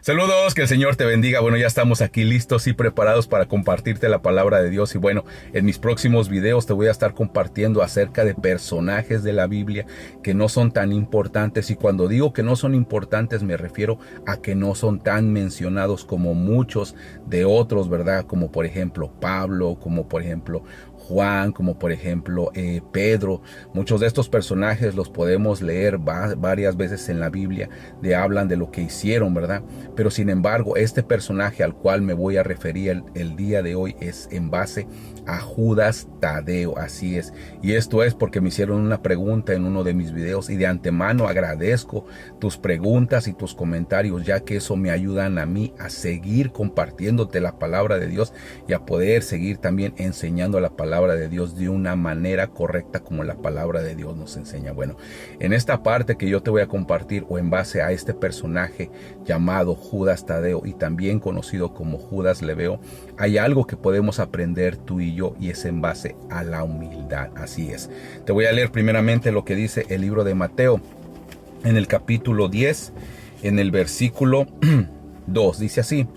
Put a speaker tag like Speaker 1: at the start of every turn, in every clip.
Speaker 1: Saludos, que el Señor te bendiga. Bueno, ya estamos aquí listos y preparados para compartirte la palabra de Dios. Y bueno, en mis próximos videos te voy a estar compartiendo acerca de personajes de la Biblia que no son tan importantes. Y cuando digo que no son importantes, me refiero a que no son tan mencionados como muchos de otros, ¿verdad? Como por ejemplo Pablo, como por ejemplo Juan, como por ejemplo Pedro. Muchos de estos personajes los podemos leer varias veces en la Biblia, hablan de lo que hicieron, ¿verdad? Pero sin embargo, este personaje al cual me voy a referir el día de hoy es en base a Judas Tadeo, así es. Y esto es porque me hicieron una pregunta en uno de mis videos y de antemano agradezco tus preguntas y tus comentarios, ya que eso me ayudan a mí a seguir compartiéndote la palabra de Dios y a poder seguir también enseñando la palabra de Dios de una manera correcta como la palabra de Dios nos enseña. Bueno, en esta parte que yo te voy a compartir o en base a este personaje llamado Judas Tadeo y también conocido como Judas Leveo, hay algo que podemos aprender tú y yo, y es en base a la humildad. Así es. Te voy a leer primeramente lo que dice el libro de Mateo en el capítulo 10, en el versículo 2. Dice así: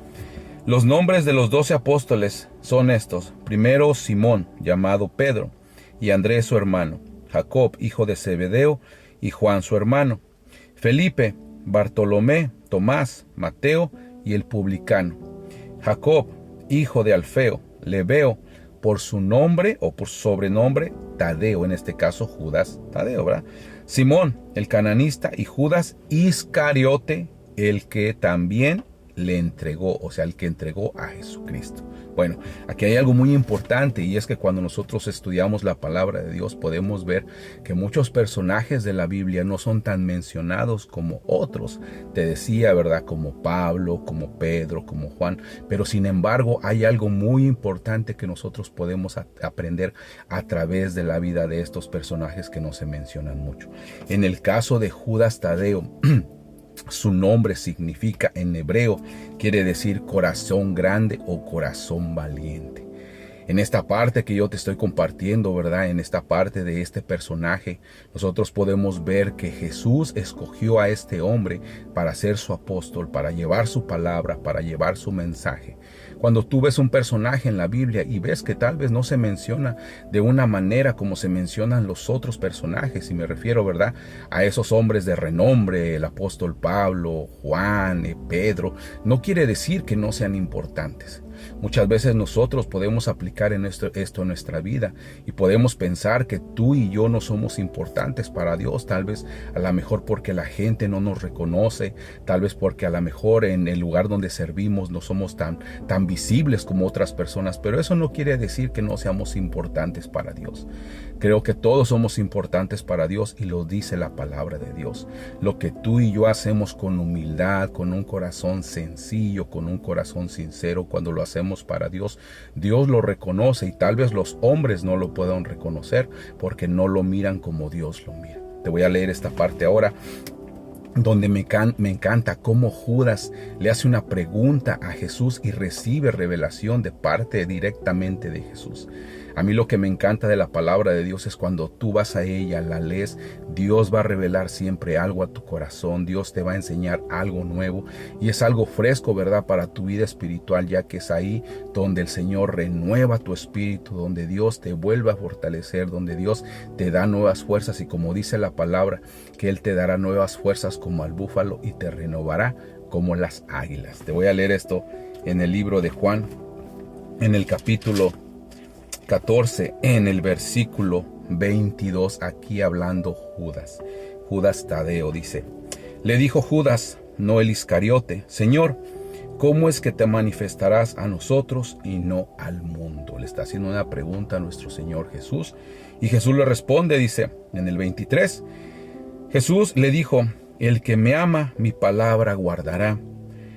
Speaker 1: los nombres de los 12 apóstoles son estos: primero Simón, llamado Pedro, y Andrés su hermano, Jacob, hijo de Zebedeo, y Juan su hermano, Felipe, Bartolomé, Tomás, Mateo y el publicano, Jacob, hijo de Alfeo, Lebeo, por su nombre o por su sobrenombre Tadeo, en este caso Judas Tadeo, ¿verdad? Simón, el cananista, y Judas Iscariote, el que también le entregó, o sea, el que entregó a Jesucristo. Bueno, aquí hay algo muy importante, y es que cuando nosotros estudiamos la palabra de Dios podemos ver que muchos personajes de la Biblia no son tan mencionados como otros. Te decía, ¿verdad? Como Pablo, como Pedro, como Juan, pero sin embargo hay algo muy importante que nosotros podemos aprender a través de la vida de estos personajes que no se mencionan mucho. En el caso de Judas Tadeo, su nombre significa en hebreo, quiere decir corazón grande o corazón valiente. En esta parte que yo te estoy compartiendo, ¿verdad? En esta parte de este personaje, nosotros podemos ver que Jesús escogió a este hombre para ser su apóstol, para llevar su palabra, para llevar su mensaje. Cuando tú ves un personaje en la Biblia y ves que tal vez no se menciona de una manera como se mencionan los otros personajes, y me refiero, ¿verdad?, a esos hombres de renombre, el apóstol Pablo, Juan, Pedro, no quiere decir que no sean importantes. Muchas veces nosotros podemos aplicar esto en nuestra vida y podemos pensar que tú y yo no somos importantes para Dios, tal vez a lo mejor porque la gente no nos reconoce, tal vez porque a lo mejor en el lugar donde servimos no somos tan visibles como otras personas, pero eso no quiere decir que no seamos importantes para Dios. Creo que todos somos importantes para Dios y lo dice la palabra de Dios. Lo que tú y yo hacemos con humildad, con un corazón sencillo, con un corazón sincero, cuando lo hacemos para Dios, Dios lo reconoce, y tal vez los hombres no lo puedan reconocer porque no lo miran como Dios lo mira. Te voy a leer esta parte ahora, donde me encanta cómo Judas le hace una pregunta a Jesús y recibe revelación de parte directamente de Jesús. A mí lo que me encanta de la palabra de Dios es cuando tú vas a ella, la lees, Dios va a revelar siempre algo a tu corazón, Dios te va a enseñar algo nuevo, y es algo fresco, ¿verdad?, para tu vida espiritual, ya que es ahí donde el Señor renueva tu espíritu, donde Dios te vuelve a fortalecer, donde Dios te da nuevas fuerzas, y como dice la palabra, que Él te dará nuevas fuerzas como al búfalo y te renovará como las águilas. Te voy a leer esto en el libro de Juan, en el capítulo 14, en el versículo 22, aquí hablando Judas Tadeo, dice: le dijo Judas, no el Iscariote: Señor, ¿cómo es que te manifestarás a nosotros y no al mundo? Le está haciendo una pregunta a nuestro Señor Jesús, y Jesús le responde, dice en el 23, Jesús le dijo: el que me ama, mi palabra guardará,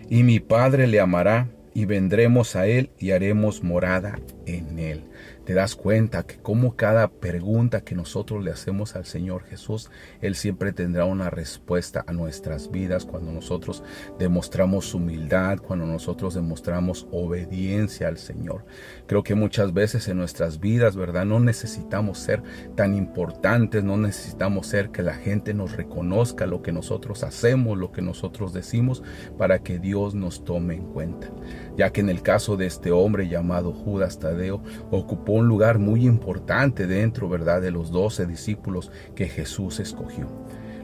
Speaker 1: y mi Padre le amará, y vendremos a él y haremos morada en él. te das cuenta que como cada pregunta que nosotros le hacemos al Señor Jesús, Él siempre tendrá una respuesta a nuestras vidas cuando nosotros demostramos humildad, cuando nosotros demostramos obediencia al Señor. Creo que muchas veces en nuestras vidas, ¿verdad? No necesitamos ser tan importantes, no necesitamos ser que la gente nos reconozca lo que nosotros hacemos, lo que nosotros decimos, para que Dios nos tome en cuenta. Ya que en el caso de este hombre llamado Judas Tadeo, ocupó un lugar muy importante dentro, ¿verdad?, de los 12 discípulos que Jesús escogió.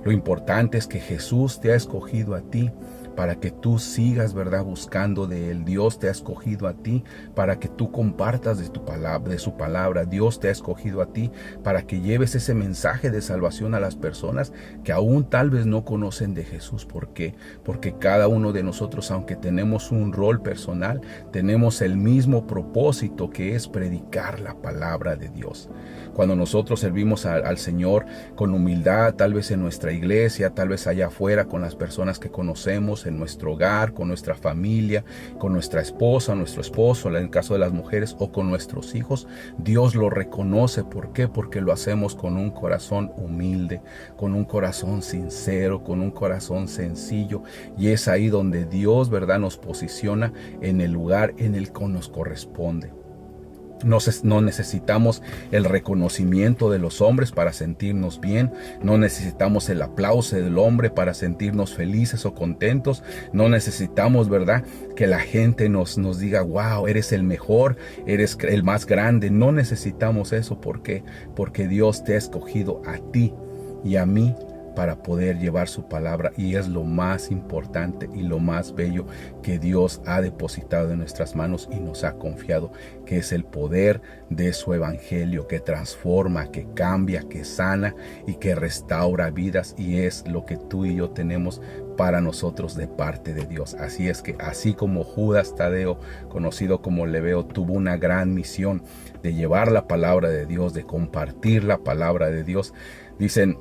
Speaker 1: Lo importante es que Jesús te ha escogido a ti para que tú sigas, ¿verdad?, buscando de Él. Dios te ha escogido a ti para que tú compartas de su palabra. Dios te ha escogido a ti para que lleves ese mensaje de salvación a las personas que aún tal vez no conocen de Jesús. ¿Por qué? Porque cada uno de nosotros, aunque tenemos un rol personal, tenemos el mismo propósito, que es predicar la palabra de Dios. Cuando nosotros servimos al Señor con humildad, tal vez en nuestra iglesia, tal vez allá afuera con las personas que conocemos, en nuestro hogar, con nuestra familia, con nuestra esposa, nuestro esposo, en el caso de las mujeres, o con nuestros hijos, Dios lo reconoce. ¿Por qué? Porque lo hacemos con un corazón humilde, con un corazón sincero, con un corazón sencillo, y es ahí donde Dios, ¿verdad?, nos posiciona en el lugar en el que nos corresponde. No necesitamos el reconocimiento de los hombres para sentirnos bien. No necesitamos el aplauso del hombre para sentirnos felices o contentos. No necesitamos, ¿verdad?, que la gente nos diga, wow, eres el mejor, eres el más grande. No necesitamos eso. ¿Por qué? Porque Dios te ha escogido a ti y a mí para poder llevar su palabra, y es lo más importante y lo más bello que Dios ha depositado en nuestras manos y nos ha confiado, que es el poder de su evangelio, que transforma, que cambia, que sana y que restaura vidas, y es lo que tú y yo tenemos para nosotros de parte de Dios. Así es que, así como Judas Tadeo, conocido como Lebeo, tuvo una gran misión de llevar la palabra de Dios, de compartir la palabra de Dios, dicen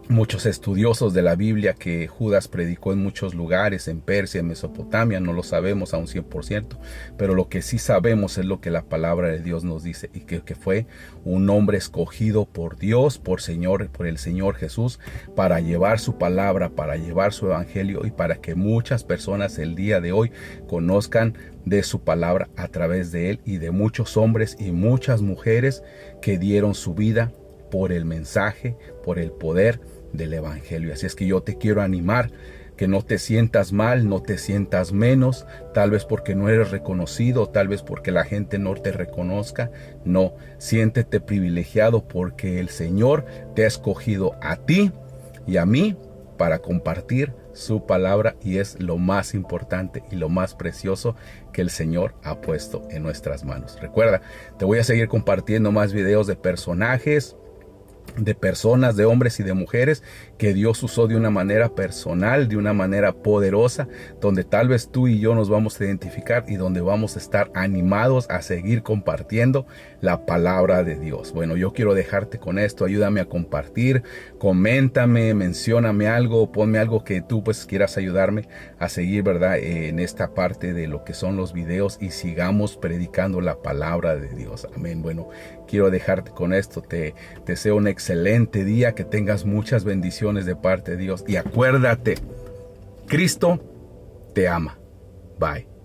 Speaker 1: muchos estudiosos de la Biblia que Judas predicó en muchos lugares, en Persia, en Mesopotamia. No lo sabemos a un 100%, pero lo que sí sabemos es lo que la palabra de Dios nos dice, y que fue un hombre escogido por Dios, por el Señor Jesús, para llevar su palabra, para llevar su evangelio, y para que muchas personas el día de hoy conozcan de su palabra a través de él, y de muchos hombres y muchas mujeres que dieron su vida por el mensaje, por el poder del evangelio. Así es que yo te quiero animar, que no te sientas mal, no te sientas menos, tal vez porque no eres reconocido, tal vez porque la gente no te reconozca. No, siéntete privilegiado, porque el Señor te ha escogido a ti y a mí para compartir su palabra, y es lo más importante y lo más precioso que el Señor ha puesto en nuestras manos. Recuerda, te voy a seguir compartiendo más videos de personajes, de personas, de hombres y de mujeres que Dios usó de una manera personal, de una manera poderosa, donde tal vez tú y yo nos vamos a identificar, y donde vamos a estar animados a seguir compartiendo la palabra de Dios. Bueno, yo quiero dejarte con esto. Ayúdame a compartir, coméntame, mencióname algo, ponme algo que tú pues quieras ayudarme a seguir, ¿verdad?, en esta parte de lo que son los videos, y sigamos predicando la palabra de Dios. Amén. Bueno, quiero dejarte con esto. Te deseo un excelente día, que tengas muchas bendiciones de parte de Dios, y acuérdate, Cristo te ama. Bye.